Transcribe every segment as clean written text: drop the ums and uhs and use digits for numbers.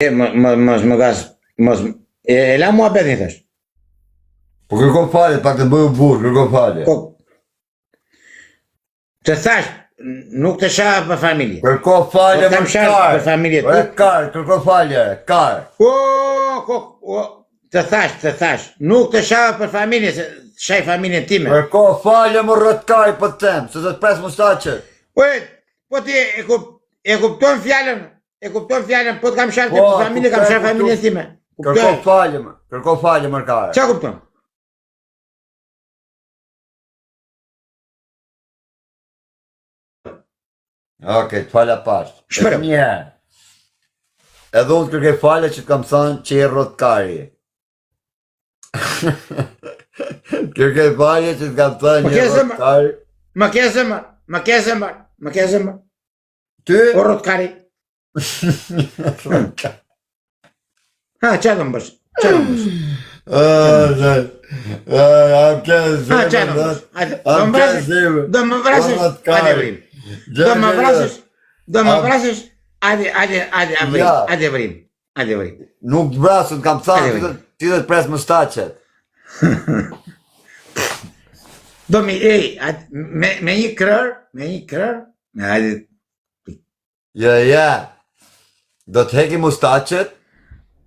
Mos më gas, e la mua betin thash. Po kërko falje, pak të bëju burë, kërko falje. Të thash, nuk të shah për familje. Kërko falje Kam shah për familje. Karë, kërko falje, karë. Të thash, nuk të shah për familje, se shaj familjen time. Kërko falje më rëtkaj për tem, se të të pres mustaqet. Po ti e kupton fjallën, po të kam shah për familje, kam shah familjen time. Kërko falje më karë. Qa kupton? Oke, të falja pashtë. Shpërëm. Njëherë. Edhe unë të kërkej falje që të kam thënë që e rotkari. Kërkej falje që të kam thënë që e rotkari. Më ke zëmër. Ty? O rotkari. Ha, qa do më bësh? Do më vrasësh, ade vrim. Do më vrasësh, ade vrim. Nuk të vrasën, kam thënë, ti dhe të pres mustaqet. Do me një krër, ade... Ja, do të heki mustaqet,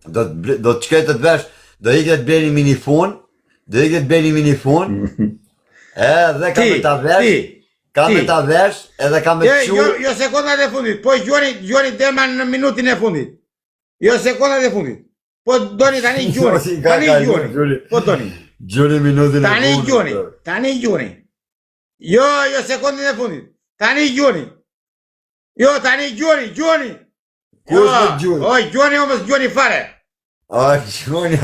do të qkej të vesh, do i këtë bleni minifon, edhe kam me ta vesh, edhe kam me qu... Jo sekondat e fundit, po gjoni Derman në minutin e fundit. Jo sekondat e fundit. Po doni tani gjoni, po doni. Gjoni minutin e fundit. Tani gjoni. Jo sekondat e fundit. Tani gjoni. Jo, tani gjoni. Kus me gjoni? Oj, gjoni o mësë gjoni fare. Oj, gjoni o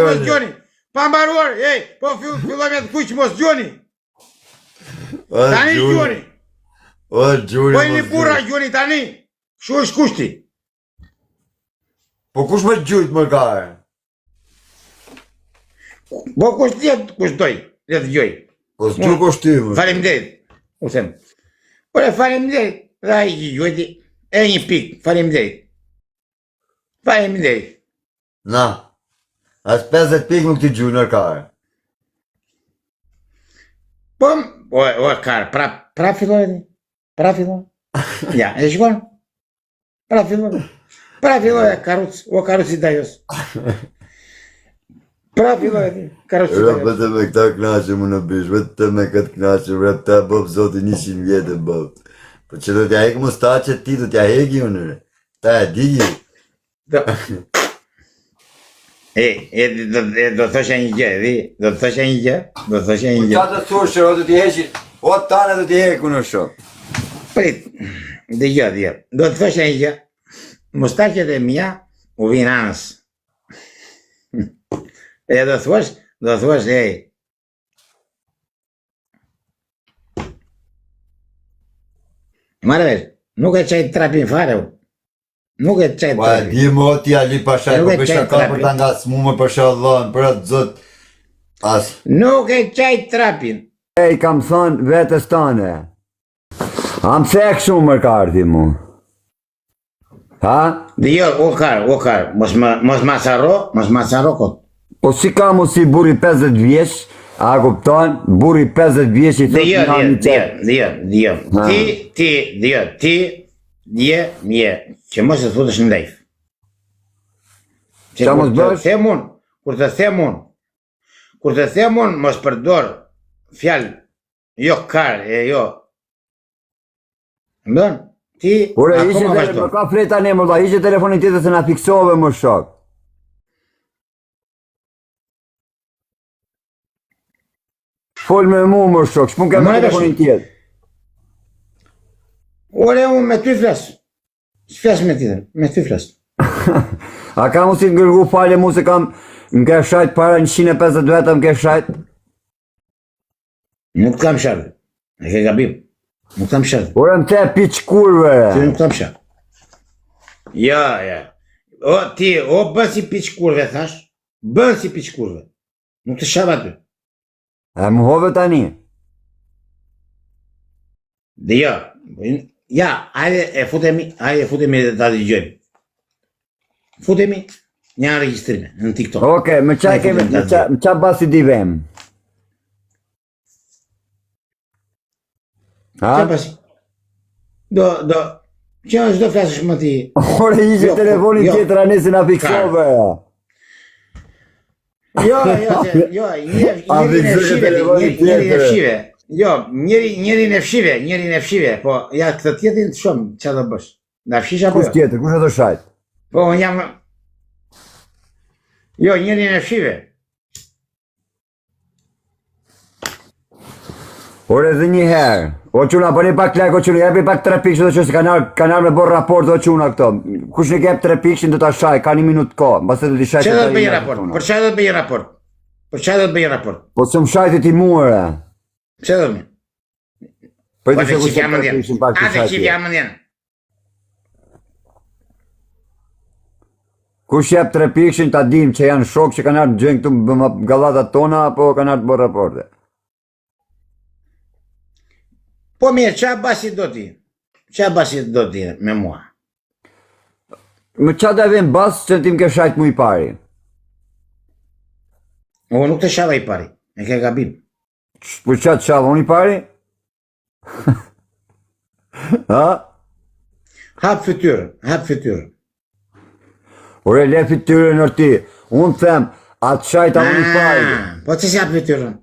mësë gjoni. Pa mbaruar, po filloj me të kuq mos gjoni. Tani gjoni. O, gjoni Po e një pura gjoni tani. Shu është kushti. Po kush me gjujt më kare? Po kushti kushtoj, le të gjoj. Po s'gju kushti më. Faleminderit. U them. Po e faleminderit. Dhe a i gjojti. E një pik, faleminderit. Na, as 50 pik nuk t'i gjuj në kare. Po, o kare, pra filloj. Ja, e shkon? Pra filloj, karuci dajos. Pra filloj, karuci dajos. Vetëm me këta knaqe më në bish, vetëm me këtë knaqe, vrep ta bëb zoti 100 vjetë bëb. Po që do t'ja hekë mustaqe ti, do t'ja hekë unëre. Ta e digi. Do të thoshe një gjë, do të thoshe një gjë. Po qa të thushër, o do t'i heqi, o tane do t'i hekë unë shumë. Prit, dhe gjë, do të thoshe një gjë. Mustaqet e mija u vinë anës. E do thuash, Mare vesh, nuk e qajt trapin fare, nuk e qajt trapin. Di më ti Ali Pashaj, po për shaka për ta nga s'mu më për shallon, për atë zot, as. Nuk e qajt trapin. Ej, kam thënë vetës tane, am thekë shumë më karti mu. Ha? Dhe jo, o kar, mos masarro kot. Po si ka mu si buri 50 vjeç, a kupton, buri 50 vjeç i thot nga një qep. Dhe jo, ti, mje, që mos e thutesh në lejf. Qa mos bësh? Kur të them unë, mos përdor fjallë, jo kar, jo. Ndon? Ti, akoma vazhdo. Më ka fleta ne, më da, ishe telefonin tjetër se na fiksove më shok. Fol me mu më shok, shpun ka me telefonin tjetër. Ore, unë me ty flas. S'flas me tjetër, me ty flas. A ka mu si të ngërgu falje mu se kam më ke shajt para 150 veta më ke shajt? Nuk kam shajt, e ke gabim. Nuk kam shajt. Ore më te piq kurve. Ti nuk kam shajt. Ja. O bën si piq kurve, thash. Bën si piq kurve. Nuk të shajt aty. E më hove tani. Dhe ja, hajde e futemi dhe ta dëgjojmë. Futemi një regjistrime në TikTok. Okej, më çaj kemi, më çaj basi divem. Qa Ha? pasi? Që është do flasësh më ti? Ore ishte telefonin jo. tjetër anesi na fiksove. Jo, njëri në fshive, po ja këtë tjetin shumë, që do bësh? Na fshish apo Kush jo? tjetër, kush e do shajt? Po, unë jam... Jo, njëri në fshive. Ore dhe një herë. O quna, bëni pak like, o quna, jepi pak 3 pikë, që se kanal me borë raport, o quna këto. Kush në kep 3 pikë, do ta shaj, ka 1 minutë ko. Mbase do t'i shaj Që do të bëjë raport? Për që do të bëjë raport? Për që do të bëjë raport? Po që më shajti ti muore. Që do të bëjë? Po Po të të se qifja më ndjenë. kushe pak të Ate shajti. qifja më ndjenë. Kush jep 3 pikëshin ta dim që janë shok që kanë ardhë gjënë këtu më gallatat tona, apo kanë ardhë bërë raporte. Po mirë, qa basi do ti? Qa basi do ti me mua? Më qa da vim bas që ti më ke shajt mu i pari. O, nuk të shava i pari, e ke gabim. Po qa të shava unë i pari? Ha? Hap fytyrën. Ore le fytyrën në ti. Unë them, atë shajta unë i pari. Po që si hap fytyrën?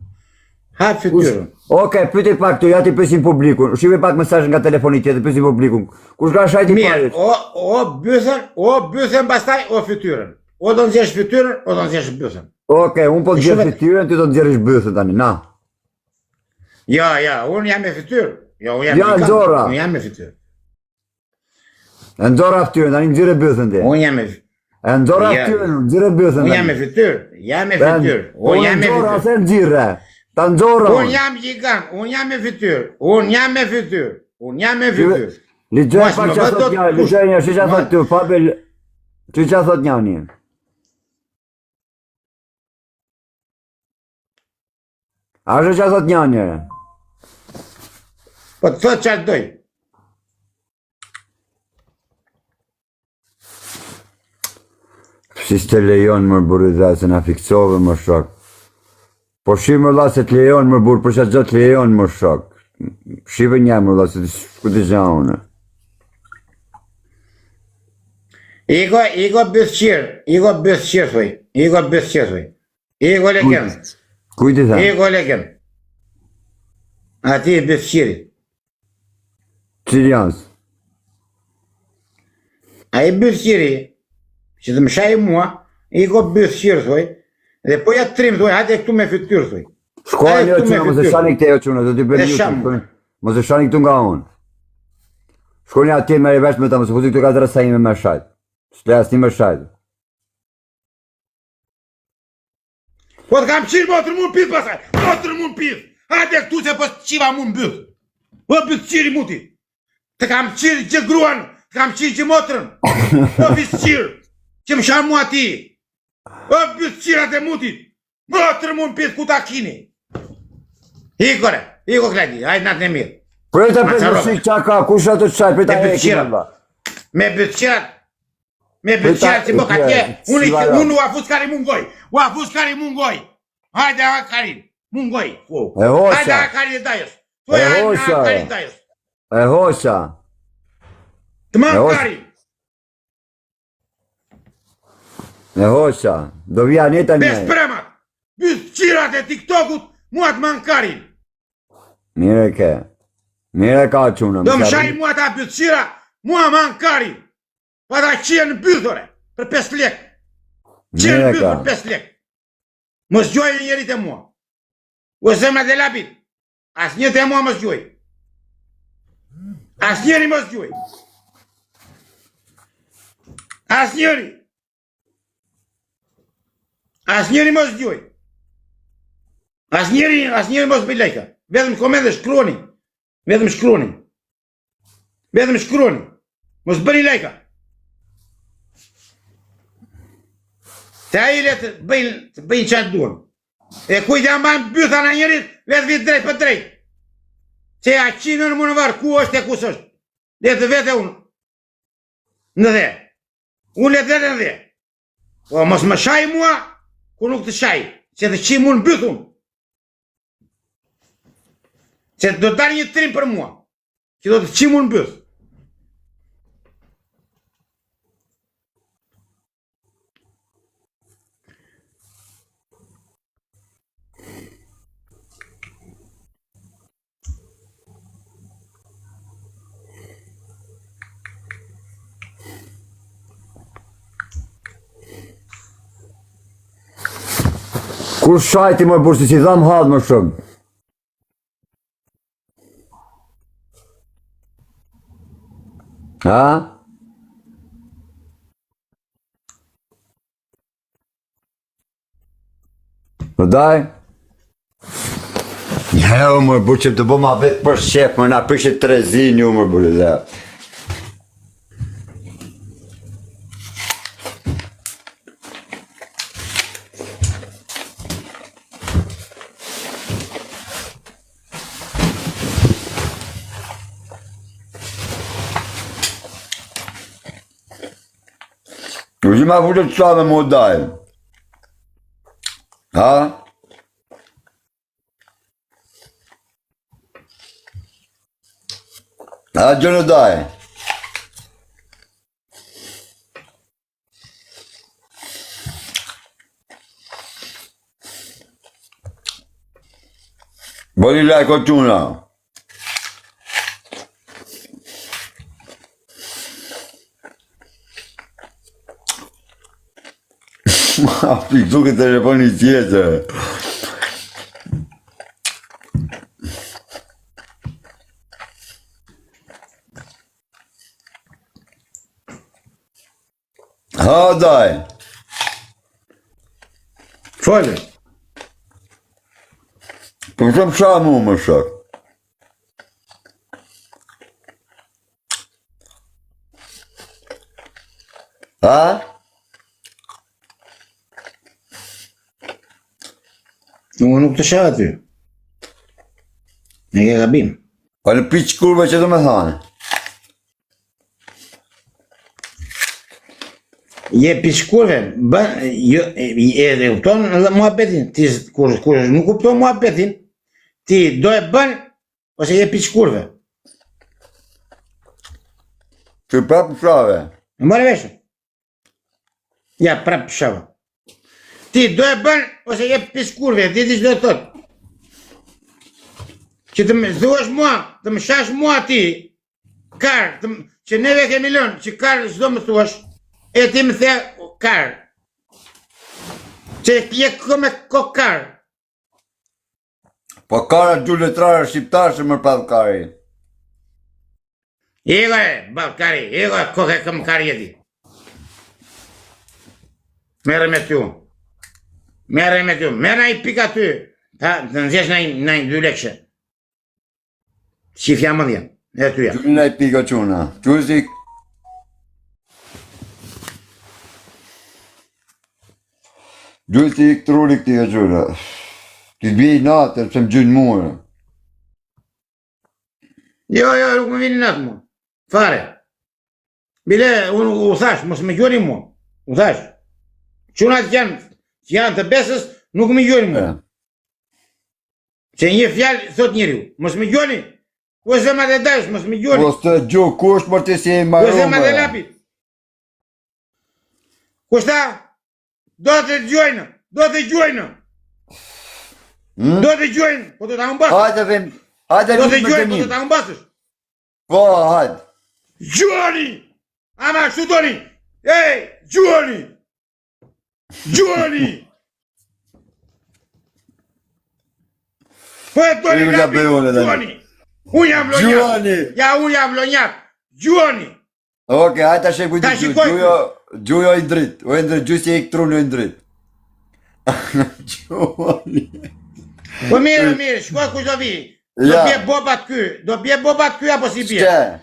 Hap fytyrën. Oke, pyeti pak të, ja ti pysim publikun. Shive pak mesazh nga telefoni tjetër, pysim publikun. Kush ka shajt i pari? Mirë, o bëthen pastaj, o fytyrën. O do nxjesh fytyrën, o do nxjesh bëthen. Oke, unë po të gjerë fytyrën, ti do të gjerësh bëthën tani, na. Ja, unë jam me fytyrë. Jo, unë jam Ja, nxorra. Unë jam me fytyrë. E nxorra fytyrën, tani më gjerë bëthën ti. Unë jam me fytyrë. E nxorra fytyrën, më gjerë bëthën Unë tani. jam me fytyrë. Jam me fytyrë. Unë jam me nxorra, fytyrë. se në gjire. Ta nxorra. Unë jam gjigant, unë jam me fytyrë. Unë jam me fytyrë. Ligjoj Mos pak më që bë thot dot njani, kush. ligjoj një, që që thot të, Fabel, që thot njani. A që që thot njani? Po të thot që atë doj. Si s'te lejon më burri dhe se na fiksove më shok. Po shi më la se të lejon më burë, për që gjë të lejon më shok. Shive një më la se të shku të gjaune. Igo bëthqirë, thuj. Igo leken. Kujti tha? Igo leken. Ati bëthqirit. Qiri jansë? A i bëthqiri, që të më shaj mua, igo bëthqirë, thuj. Dhe po ja trim, thuj, hajde këtu me fytyrë, thuj. Shkoa një quna, mos e shani këte jo quna, do t'i bërë Dhe një sham. quna. Mos e shani këtu nga unë. Shko një atje me revesh me ta, mos e kuzi këtu ka të rësa ime me shajt. Shtle asni me shajt. Po të kam qirë motër mu në pith pasaj, motër mu në pith. Hajde këtu se po të qiva mu në bëth. Po bëth qiri muti. Të kam qirë që gruan, të kam qirë që motërën. Po bëth qirë, që më shanë mua ti. Po bëth qirat e mutit. Motër mu në pith ku ta kini. Ikore, iko kledi, hajde natë në mirë. Preta për në shik qa ka, kush atë të shajt, preta Me e bëthqirat. kima. Me bëthqirat. Me bëthqirat që më ka tje. Unë u afus kari mungoj. Hajde a kari, mungoj. E hoqa. Hajde a kari dhe dajës. E hoqa. E hoqa. Të manë kari. E hoqa. Do vija një të Bes një. premat. Bëthqirat e TikTokut mua të manë kari. Mire ke. Mire ka quna. Do më shari mua ta bëthqira, mua manë kari. Pa ta qia në bëthore, për 5 lek. Qia në bëthore për 5 lek. Mos gjoj njerit e mua. O zemrat e lapit. As njët e mua mos gjoj. As njeri mos gjoj. As njeri. As njeri mos gjoj. As njeri mos bëj lajka. Vetëm komende shkruani. Vetëm shkruani. Mos bëni lajka. Se a i le të bëjnë qatë duan. E kujtë janë banë bytha në njerit, vetë vitë drejt për drejt. Se a qinë në më në varë, ku është e kus është. Le të vete unë. Në dhe. Unë le të vete në dhe. Po mos më shaj mua, ku nuk të shaj, që të qi mu në bythun. Që do të dalë një trim për mua, që do të qi mu në byth. Kur shajti më bursi si dham hadh më shok. Ha? Po daj? Ja, më burë që të bo ma vetë për shep, më na prishit trezin ju më burë dhe. U që ma fuqët qa me më daj? Ha? Ha, gjënë daj? Bodi laj ko quna. Ma piktu këtë telefoni tjetër. Ha, daj. Folë. Po shumë qa mu më shok. Ha? Unë nuk të shah aty. Ne ke gabim. Po në piq kurve që të me thane. Je piçkurve, bën, jo, e kupton muhabetin, ti kur nuk kupton muhabetin, ti do e bën ose je piçkurve. Që prapë shave. Më marrë vesh. Ja, prap shava. Ti do e bën ose je piçkurve, ti di ç'do të thot. Që të më thuash mua, të më shash mua ti, kar, që neve kemi lënë, që kar çdo më thuash, e ti më the kar. Që je këme kokar. Po kara gjuletrare shqiptarë që më prapë kari. Ego e, balkari, ego e koke këm kari jeti. Merë me ty. Merë me ty. Merë na i pika ty. Ta, të nëzjesh na i 2 lekshe. Qifja më dhja. E tyja. Gjulina i pika quna. Quzi... Gjulti i këtruri këti e gjura. Ti të bjej natë, se më gjynë muë. Jo, nuk më vini natë mua. Fare. Bile, unë u thash, mos me gjoni mua. U thash. Qunat që janë të besës, nuk me gjoni mua. Që një fjalë, thot njeriu, mos me gjoni. Ku e zema dhe dash, mos me gjoni. Po së gjo, ku është për të si e i Ku e marumë? zema dhe lapit. Kushta? Do të gjojnë, do të gjojnë. Do të gjojnë, po të ta umbasësh. Hajde vim, hajde Do të vim me gjojnë, po të gënim. ta umbasësh. Po, hajde. Gjoni! Ama kështu doni! Ej, gjoni! Gjoni! Po e doni Unë lapi, ka bëjë unë edhe. gjoni! Unë jam vlonjat! Gjoni! Ja, unë jam vlonjat! Gjoni! Oke, hajde ta shek Ta kujtë shikoj. gjujo i dritë. O e ndritë, gjusë i këtrunë i dritë. Gjoni. Po mirë, shkoj kush do vi. Do Ja. bje bobat ky, do bje bobat ky apo si bje? Shke.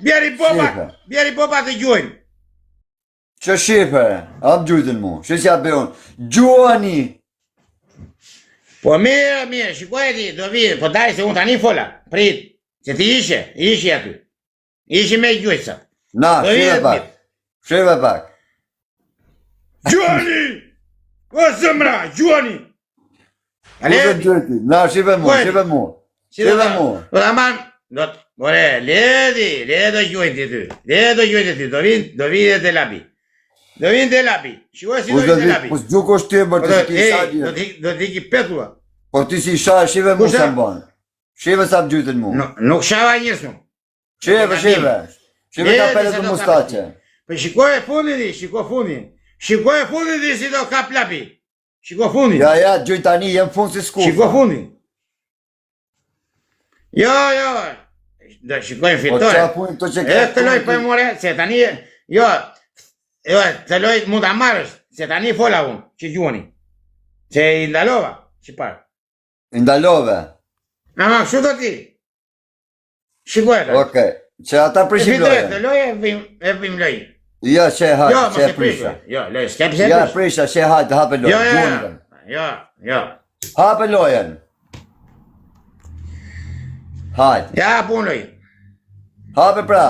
Bjeri bobat e gjojnë. Që shqipe, am gjujtën mu, që si a beon. Gjoni! Po mirë, shikoj e ti, do vi, po daj se unë tani fola, prit, që ti ishi aty. Ishi me i gjujtësa. Na, Do vi shqipe e pak. mirë. Shqipe pak. Gjoni! O zëmra, gjuani! Ku të gjëti? Na, shive mu, shive mu. Shive mu. Do të aman, more, le do gjuajti ty. Le do gjuajti ty, do vinë dhe lapi. Do vinë dhe lapi. Shikoj si do vinë dhe lapi. Po s'gjuk është ty, bërë të si sa gjë. Do t'i petua. Po ti si sha, shive mu sa më banë. Shive sa më gjytin mu. Nuk shava njës mu. Shive. Shive ka pere të mustache. Po shikoj e fundin di, shikoj fundin. Shikoj e fundin di si do kap lapi. Shikoj fundin. Ja, gjyt tani, jem fund si skufa. Shikoj fundin. Jo. Do shikoj fitore. Po qa punë të që E të loj për more, se tani, jo, të loj mund të marrësh, se tani fola unë, që gjuani. Se i ndalova, që parë. Indalove. Ama, kështu do ti. Shikoj e të. Okej. Që ata E prishim fitore, lojën. të loj e vim loj. Ja, që e hajtë, Jo, që mos e e prisha. prisha. Jo, loj, s'ke pse Ja, prisha. prisha, që e hajtë, hape lojën. Jo. Hape lojën. Hajtë. Ja, pun loj. Hape pra.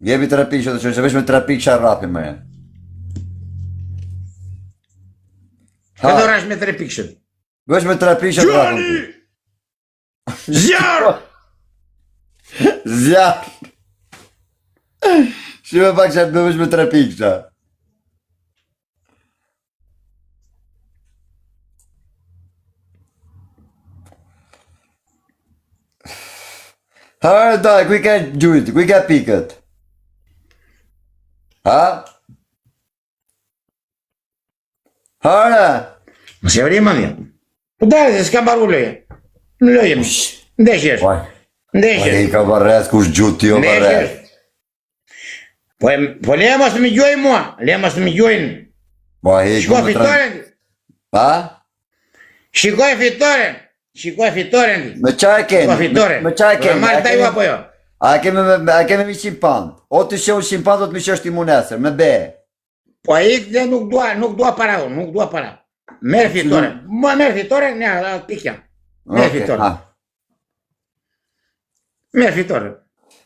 Jebi të rapikë që të vesh me të rapikë që rapi më e. Këtë orash me 3 pikshët. Vesh me të rapikë që rapi Gjuani! Zjarë! Zjarë. Shime pak që me vesh me të rapikë që. Hërë daj, kuj ka gjujtë, kuj ka pikët? Ha? Hërë? Mos e vrim mendja. Po dai, se s'ka mbaru loje. Në loje më. Ndeshjesh. Po i ka barres, kush gjutë jo barres. Po le mos të më gjoj mua. Le mos të më gjojnë. Po i Shikoj fitoren. Ha? Shikoj fitoren. Me qaj keni? Shikoj fitoren. Me qaj keni? Marrë taj apo jo? A kemi mi qimpant? O të shohë qimpant, o të mi qështë i munesër, me be. Po i dhe nuk dua para unë, nuk dua para. Merë fitoren. Mua merë fitoren, ne, pikja. Merë fitoren. Merë fitoren.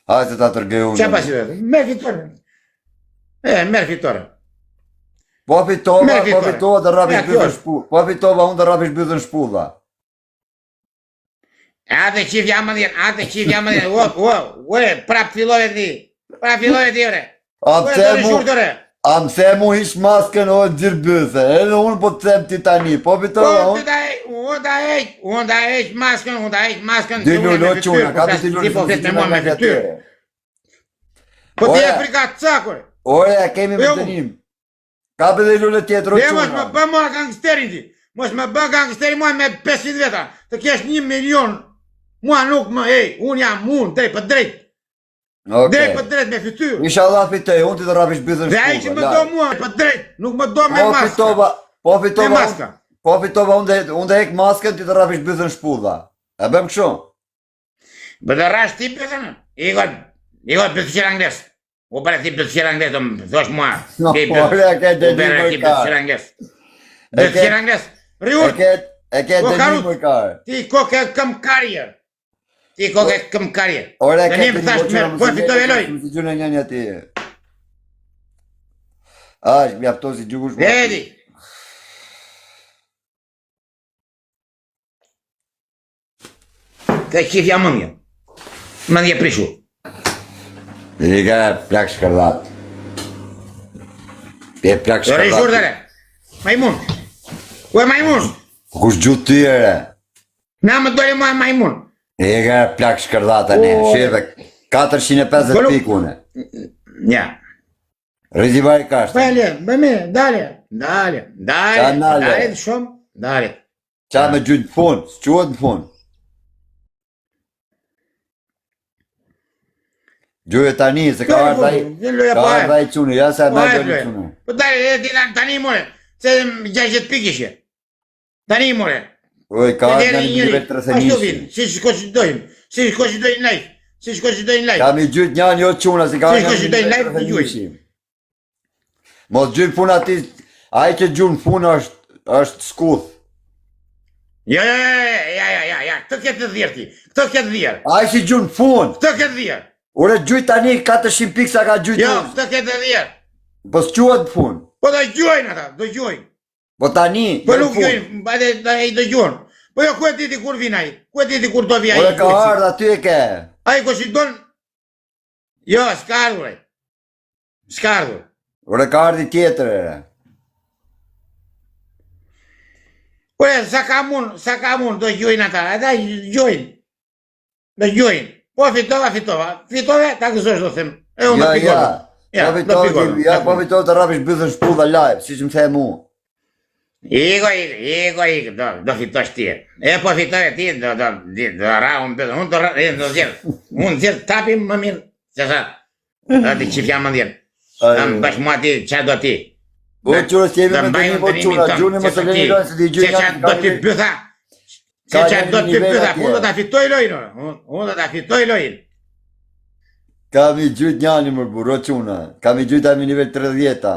Hajtë se ta tërgëju unë. Qa pasi dhe? Merë fitoren. Merë fitoren. Po fitova dhe rapish bëdhën shpulla. Po fitova unë dhe rapish bëdhën shpulla. Ate qif jam më dhjen, prap fillove ti, ore. A më the mu hish masken o gjirë bëse, edhe unë po të them ti tani, po fitova unë. Unë da eq masken, Dy lullo quna, ka të ti lullo fytyr. Po ti e frikat cakore. Ore, kemi me dënim. Ka për dhe lullo tjetër o Dhe mos më quna. bë mua gangsterin ti. Mos më bë gangsterin mua me 500 veta. Të kesh 1 milion. Mua nuk më, unë jam unë, drejt për drejt. Drejt për drejt me fytyr. Inshallah fitoj, unë ti të rapish bëdhën Dhe ai që më do mua për drejt, nuk më do me maska. Me maska. Po fitova, unë dhe hek masken, ti të rapish bëdhën shpulla. E bëm kështu? Bë dhe rash ti pëtën, Igor bëtësir angles. U bërë ti bëtësir angles, do më thosh mua. Ore, ke U bërë ti bëtësir mëjkar. angles. Bëtësir angles. Riur, E ke dënim mëjkar. ti koke këm karje. Ore, Dhe një më thash me, po e fitove loj. Më si gjune njënja ti. Ash, mi afto si gjukush. Vedi. Të qif jam mëndje. Mëndje prishu. I ka plak shkërlat. E plak Do rishur shkërlat. dhe re. Majmun. Ku e majmun? Kush gjutë ty e re? Na më dojë mua majmun. E ka plak shkërlat tani. Shive, 450 pikune. Ja. Rizivaj kashtë. Bële, bëme, dale të shumë, dale. Qa me gjytë në fund, s'quat në fund. Gjuje tani, se ka ardhaj quni, ja se me gjojnë quni. Po tani more, se 60 pik ishe. Tani more. Oj, ka ardhaj një vetë të Ashtu rëthenishi. vinë, si shko që dojnë lajf. Ka mi gjytë një një quna, se ka Si shko ardhaj që një dojnë vetë lajf, të të gjuj. rëthenishi. Mos gjynë fun ati, aji që gjynë fun është skuth. Ja, këtë këtë dhjerë ti, këtë këtë dhjerë, Aji që gjynë fun. këtë këtë dhjerë. Ure gjytë tani 400 pikë sa ka gjytë Jo, unë. këtë këtë dhjerë. Po s'quat fun. Po do gjojnë ata, do gjojnë. Po tani, Po nuk gjojnë, ai do gjojnë. Po jo ku e diti kur vin ai? Ku e diti kur do vi ai? Ora ka ardhur aty e ke. Ai ku si don? Jo, s'ka ardhur ai. S'ka ardhur. Ora ka ardhi tjetër e. Po e, sa ka mun, do gjojnë ata gjojnë. Do gjojnë. Po fitove, ta gëzosh do them. E unë do pikon. Ja, do pikon. Ja, po fitove të rapish bythën shpulla live, siç më the mu. Iko, do fitosh ti. E po fitove ti, do ra unë bëzën, unë do zjerë. Unë zjerë tapim më mirë, se sa. Ati që fjam më ndjerë. Am bash mua ti, qa do ti. O qura s'jemi me të një po qura, gjuni më të lejnë lojnë se di gjuni janë do t'i bëtha. Se qa do t'i bëtha, unë do t'a fitoj lojnë. Unë do t'a fitoj lojnë. Kam i gjyt njani më burro quna, kam i gjyt ami nivel 30-a.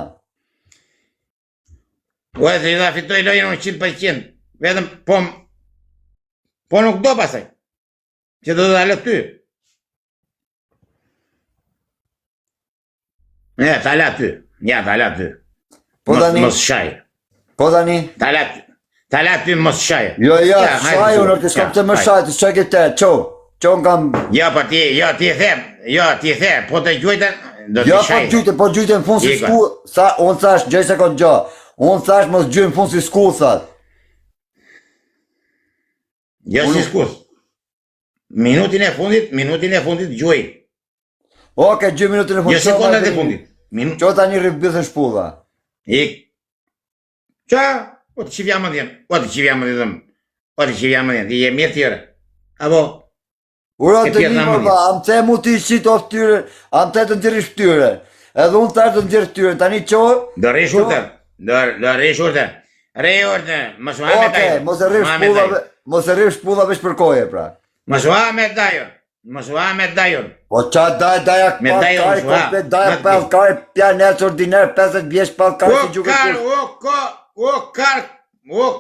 Ue, se do t'a fitoj lojnë unë 100%. Vetëm, po nuk do pasaj. Që do t'a lë ty. T'a lë ty. Ja, t'a lë ty. Mos shaj. Po tani? Ta la ty mos shaj. Jo, shaj unë të s'kam të më shaj, të shaj këtë, qo në kam... Jo, po ti the, po të gjujten, do t'i shaj. Jo, po gjujten në fund si sku, unë thash, gjej se këtë gjo, unë thash mos gjujnë në fund si sku, thad. Jo si sku. Minutin e fundit gjuj. Oke, 2 minutin e fundit. Jo sekundat e fundit. Qo tani rëbëthën shpulla. Qa? O të qivja më dhjenë, ti je mirë tjere. Apo? Ura të një mërba, am të mu t'i qitë of tyre, am të ndjeri shtyre. Edhe unë të ndjeri shtyre, tani qo? Do rish urte, mos ma me dajo. Oke, mos e rrish shpulla vesh për koje, pra. Mos ma me dajo. Po qa daja komplet daja palkari, pjanë nërës ordiner, 50 vjesh palkari si gjuke kush. O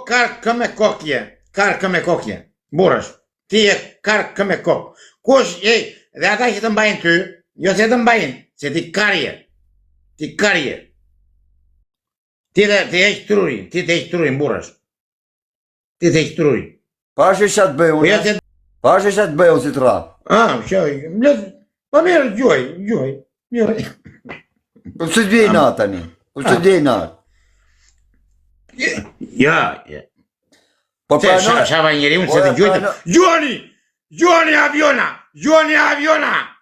kar këme kokje, burësh, ti e kar këme kok. Kush, dhe ata që të mbajnë ty, jo se të mbajnë, se ti karje. Ti të eqë trurin, burësh. Ti të eqë trurin. Pash e shatë bëju unë, pash e shatë bëju si të rap. Po mirë, gjuaj. Po që të djej natë tani, po që të djej natë. Ja. Po Se shava njeri unë se të gjujtë. Gjuani aviona.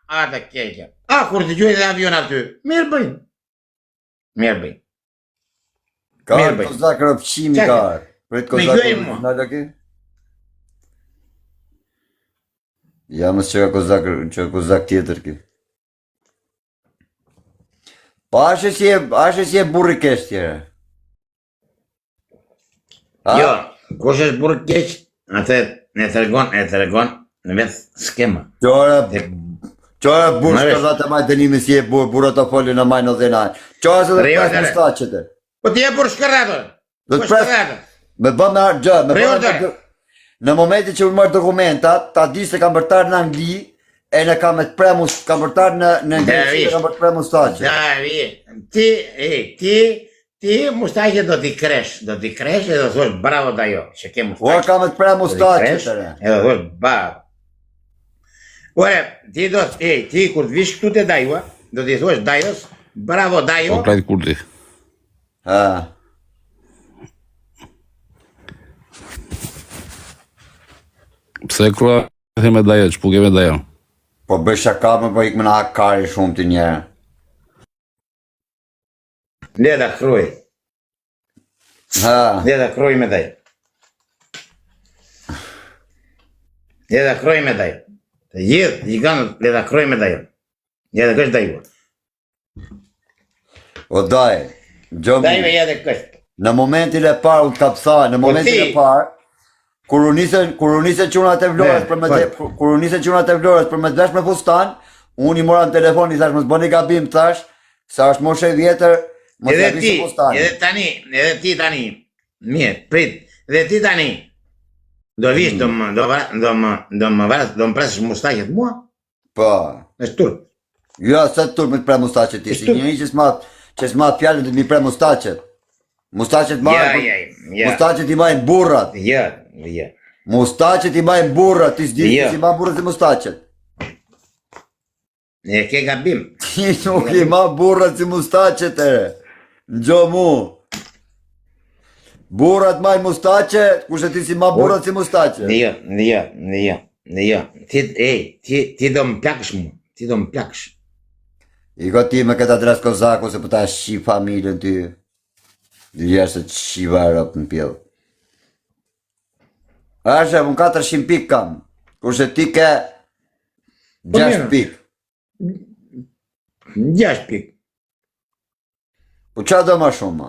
A të kejtja. A kur të gjujtë aviona ty. Mirë bëjnë. Karë kozak rëpqimi karë. Pret kozak rëpqimi në të ki? Ja mësë që ka kozak tjetër ki. Pa ashe si e burri kesh tjere. Jo, kush është burë keq, atë e tregon në vetë skema. Qora burë shkërda të majtë dënimi si e burë të foli në majnë në dhenajnë. Qora se dhe pas në staqete. Po ti e burë shkërda të. Me bëmë në gjë, në momenti që unë mërë dokumentat, ta di se kam bërtar në Angli, e në kam e të premus, kam bërtar në Angli, kam bërtë premus staqe. Ti mustaqe do t'i kresh e do thosh bravo da jo, që ke mustaqe. Ora kam e të premus staqe tëre. E do thosh bravo. Ore, ti kur t'vish këtu të dajua, do t'i thosh dajos, bravo dajo. O krajt kurdi. Pse krua e me dajo, që puke me dajo? Po bësh shaka me po ikme në hakari shumë të njerë. Leda kruj. Leda kruj me daj. Të gjithë i kanë leda kruj me daj. Leda kështë dajua. O daj, Dajme jede kështë. në momentin e parë u të kapsa, në momentin e parë, kur u nise qunat e vlorës për me dvesh me fustan, unë i mora në telefon, i thash, mos bëni gabim, thash, sa është moshe vjetër, edhe ti tani, mirë, prit, edhe ti tani, do vish, do më presësh mustaqet mua? Po. Është turp. Jo, se të turp me të pre mustaqet ti, si njëri që s'ma që s'ma fjallën të mi pre mustaqet. Mustaqet marrë, Ja. mustaqet i majnë burrat. Ja. Mustaqet i majnë burrat, ti s'di Ja. si ma burrat si mustaqet. E ke gabim. Ti nuk i ma burrat si mustaqet e. Ngjo mu. Burrat majnë mustaqet, kushe ti si ma burrat si mustaqet. Jo. Ti do më plakësh mu. Ti do më plakësh. I ka ti me këtë adres kozaku se për ta shi familjen ty. Dyrja se të shi varop në pjellë. Ashe, unë 400 pik kam. Kurse ti ke 6 pik. 6 pik. Po qa do ma shumë ma?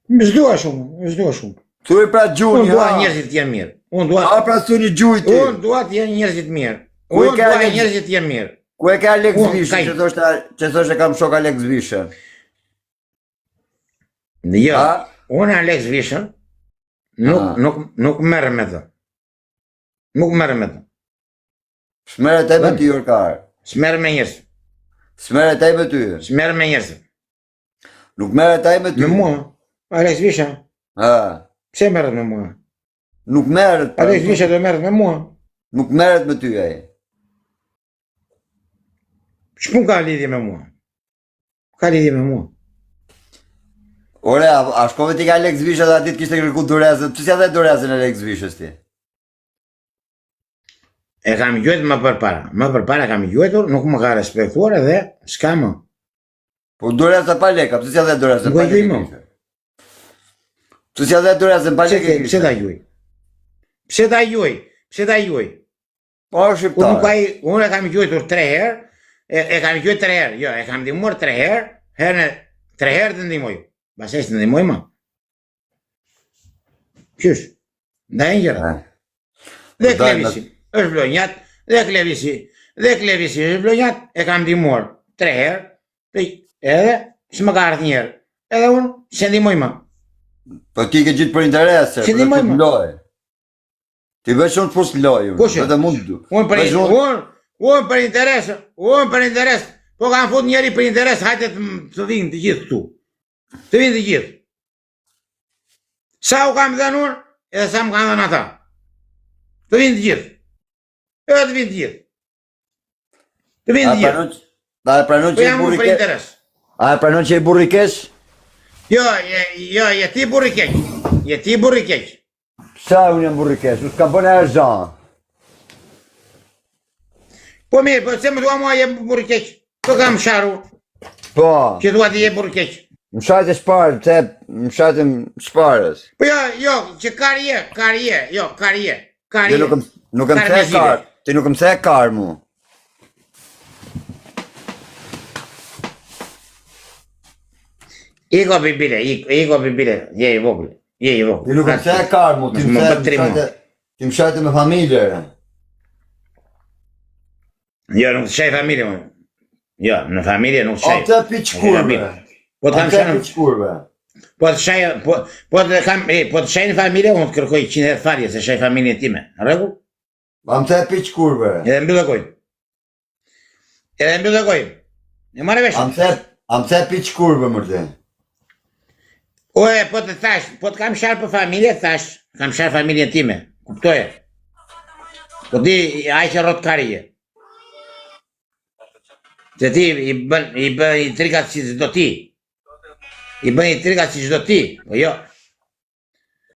Më zdua shumë. Tu i pra gjuni, Unë dua ha? njerëzit të jenë mirë. A pra su një gjuj ti? Unë dua të jenë njerëzit mirë. Ku i Unë ka dua Alex? njerëzit të jenë mirë. Ku e ke Alex Unë, Vishe, kaj. që thoshe kam shok Alex Vishe? Jo. A? Unë Alex Vishën nuk merre me të. Nuk merre me të. Smeret e me ty, Orkar. S'merre me njerëz. Smeret e me ty. S'merre me njerëz. Nuk meret e me ty. Me mua. Alex Visha. Ha. Pse merret me mua? Nuk meret. Alex Visha do merret me mua. Nuk meret me ty, e. Shpun ka lidhje me mua. Ka lidhje me mua. Ore, a shkove ti ka Alex Vishe dhe atit kishte kërku durezën. Që si a dhe durezën Alex Vishës ti? E kam gjuajtur më përpara. Më përpara kam gjuajtur, nuk më ka respektuar edhe s'ka më. Po durezën pa leka, që si a dhe durezën Nuk pa e gjuaj leka më. kishte? Që si a dhe durezën pa leka Pse ta gjuaj? Pse ta gjuaj? Pse ta gjuaj? Po shqiptar. Unë e kam gjuajtur 3 herë, e kam gjuajtur 3 herë, jo, e kam ndihmuar 3 herë, herën 3 herë të ndihmoj. Pastaj të ndihmoj më. Qysh? Ndaj gjëra. Dhe Klevisi është vlonjat, dhe Klevisi është vlonjat, e kam ndihmuar 3 herë, edhe s'më ka ardhur një herë. Edhe unë se ndihmoj më. Po ti ke gjithë për interese, Si për ti të mojmë? loj. Ti veç unë të pus loj, Kushe? vetëm mund du. Unë për Veç interes, unë për interes, po kam fut njeri për interes, hajte të vinë të gjithë këtu. Të vinë të gjithë. Sa u kam dhënë unë, edhe sa më kam dhënë ata. Të vinë të gjithë. Edhe të vinë të gjithë. Të vinë të gjithë. A e pranon Po që i jam unë për burri keq? interes. A e pranon që i burri keq? Jo, je ti burri keq. Je ti burri keq. Sa unë jam burri keq, nuk kam bënë e zhanë. Po mirë, po se më dua mua je burri keq. Po kam sharu, Po, që dua ti je burri keq. më shajtë e shparë, te më shajtë shparës. Po jo, që karje, jo, karje. Ti nuk më the Karmezide. karë, ti nuk më the karë mu. Iko bibile, je i vogël, Ti nuk më the karë mu, Mos më bë trim. ti më shajtë me familje. Jo, nuk të shaj familje, më. Jo, në familje nuk të O shaj. të piç kurve. Po të kam shaj, piç kurve. po të shaj në familje, unë të kërkoj 100 herë farje, se shaj familje time. Në rregull? Ma më the piç kurve. Edhe mbyllë goj. Në marrë vesh. A më the piç kurve më të. Oje, po të thash, po të kam sharë për familje, thash, kam sharë familje time. Kuptoje? Po ti, aj që rotë karije. Se ti i bën intrigat si çdo ti. I bën intrigat si çdo ti. Po jo,